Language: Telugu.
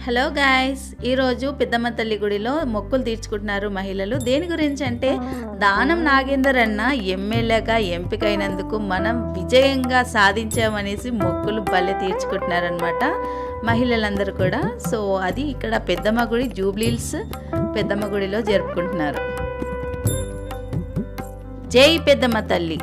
హలో గాయ్స్, ఈరోజు పెద్దమ్మ తల్లి గుడిలో మొక్కులు తీర్చుకుంటున్నారు మహిళలు. దేని గురించి అంటే దానం నాగేందర్ అన్న ఎమ్మెల్యేగా ఎంపికైనందుకు మనం విజయంగా సాధించామనేసి మొక్కులు భలే తీర్చుకుంటున్నారనమాట మహిళలందరూ కూడా. సో అది ఇక్కడ పెద్దమ్మ గుడి జూబ్లీహిల్స్ పెద్దమ్మ గుడిలో జరుపుకుంటున్నారు. జై పెద్దమ్మ తల్లి.